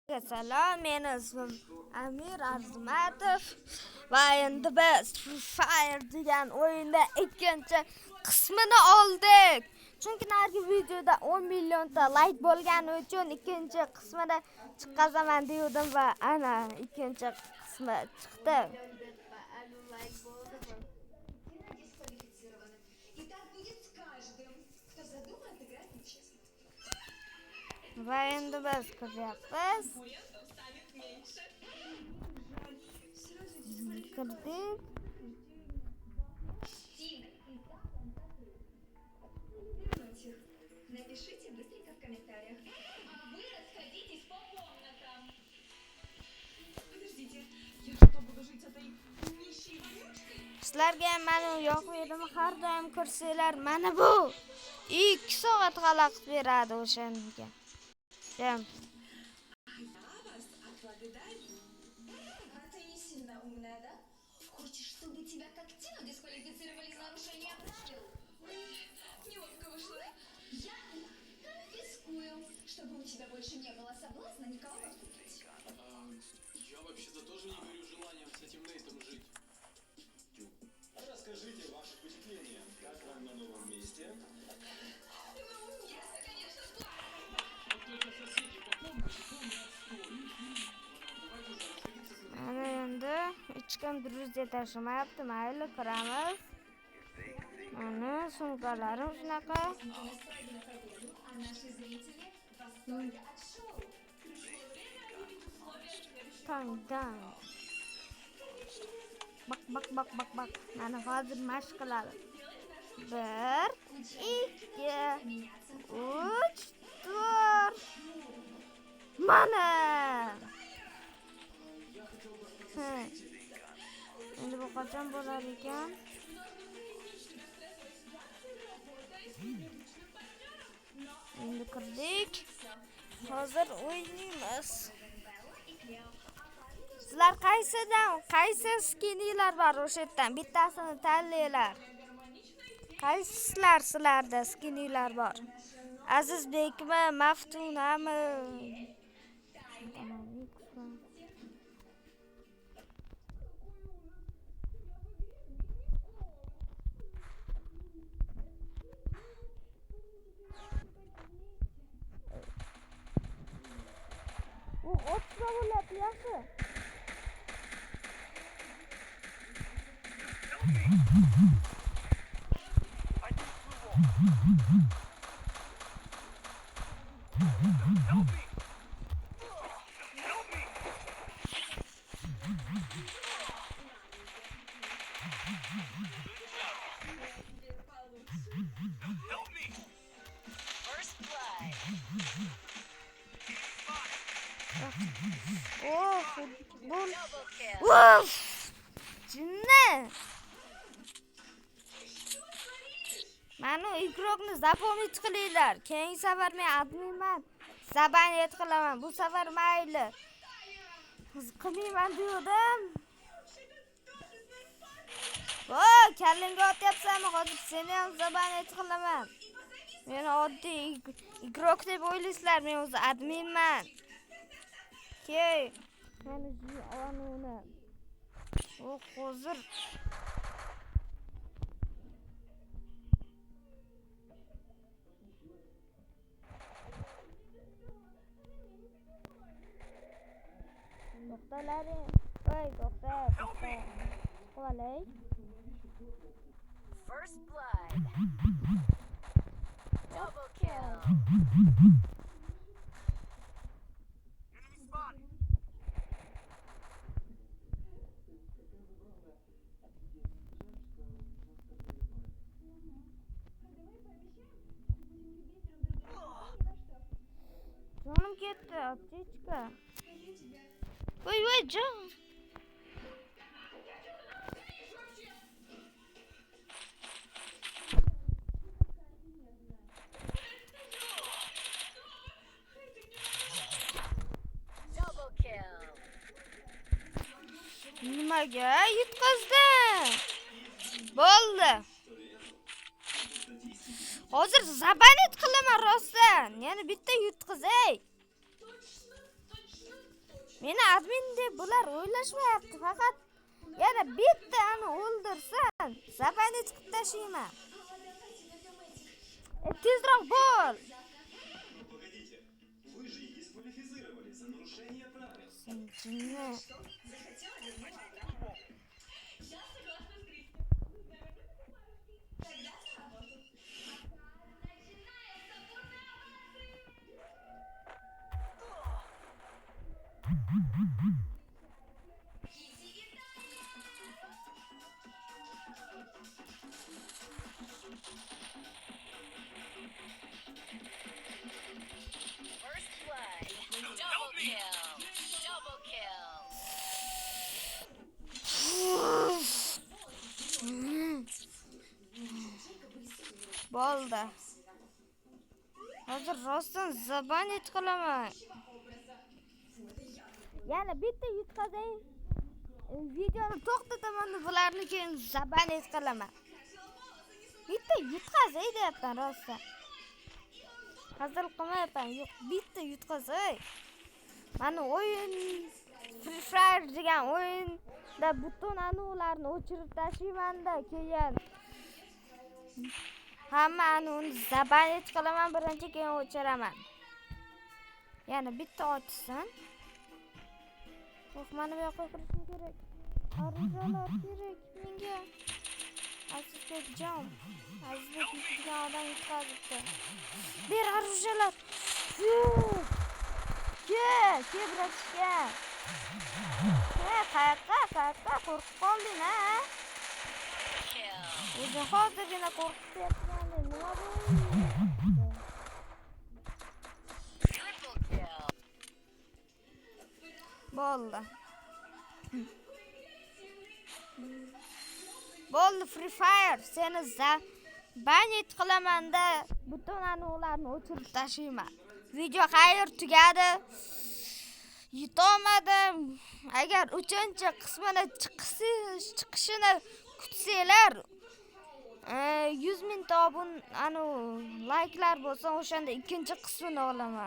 Salom, meni ismim Amir Arzimatov va endi biz Free Fire degan o'yinda ikkinchi qismini oldik. Chunki nargi videoda 10 millionta like bo'lgani uchun ikkinchi qismida chiqazaman degandim va ana ikkinchi qismi chiqdi. Va endi biz kiryapmiz. Kirdik. Напишите быстренько в комментариях. Вы расходитесь по комнатам. Подождите, я что, буду жить этой нищей вонючкой? Sizlarga meni yoqmaydimi? Har doim ko'rsanglar, mana bu 2 soat xalaqit beradi o'shanga. Jam. Я вас отблагодарю. А ты не сильно умная, да? Хочешь, чтобы тебя как Тину дисквалифицировали за нарушение правил? Неловко вышло. Я конфискую, чтобы у тебя больше не было соблазна никого подкупить. Я вообще-то тоже не горю желанием с этим Нейтом жить. Расскажите ваши впечатления. Как вам на новом месте? Ну, место, конечно, классное. Вот только соседи по комнате полный отстой. Давайте уже расходиться с Mana endi hech kim Gruziya tashlamayapti. Mayli, kiramiz. Mana sumkalarim shunaqa. Настроены на победу, а наши зрители в восторге от шоу. Tangdan. Bak. Mana hozir mashq qiladi. 1, 2, 3, 4. Mana. Endi bu qachon bo'lar ekan? Endi kirdik. Hozir o'ynaymiz. Sizlar qaysi skinlar bor o'sha yerdan bittasini tanlaylar. Qaysizlar sizlarda skinlar bor? Azizbekmi, Maftunami? Bu otsa bo'lyapti yaxshi. Oh, futbol. Uf! Jinni. Mani ikrokni zapomnit qilinglar. Keyingi safar men adminman. Zabaniyat qilaman. Bu safar mayli. Qilmayman dedim. Voy, kallingga otyapsanmi? Hozir seni ham zabaniyat qilaman. Men oddiy ikrok deb o'ylaysizlar, men o'zi adminman. Key. Meni uni. O hozir To'xtalaring. Voy, to'xta. Qolay. First blood. Double kill. Canım ketdi, aptechka. Voy, can. Double kill. Nimaga yutqazdi? Bo'ldi. Hozir zabanit qilaman rostdan. Yana bitta yutqizay. Meni admin deb bular o'ylashmayapti, faqat yana bittani o'ldirsan, zabanni chiqib tashlayman. Tezroq bo'l. Ну погодите, вы же их дисквалифицировали за нарушение правил. Sinchini. Захотела вернула обратно. Я согласна с Кристи. Тогда за работу. Начинается бурная First blood. Double kill. Double kill. Bo'ldi. Hozir rostdan zabanit qilaman. Yana bitta yutqazay. Videoni to'xtataman, bularni keyin zabanit qilaman. Bitta yutqazay deyapman rostdan. Hazil qilmayapman, yo'q, bitta yutqazay. Mana o'yin Free Fire degan o'yinda butun ularni o'chirib tashlayman-da, keyin hammani uni zabanit qilaman, birinchi keyin o'chiraman. Yana bitta ochsin. Yo'q, mana bu yoqqa kirishim kerak. Arizalar kerak menga. Azizbek jam. Azizbek degan odam yutqazibdi. Ber arizalar. Ke, bratishga. Qayoqqa qo'rqib qolding, ha? Kill. O'zi hozirgina qo'rqib ketganding, nima bo'ldi? Triple kill. Bo'ldi. Bo'ldi Free Fire, seni banit qilaman-da, butun ularni o'chirib tashlayman. Video xayr tugadi. Yutolmadim. Agar 3-qismini chiqishini kutsanglar, 100 ming ta like'lar bo'lsa, o'shanda 2-qismini olaman.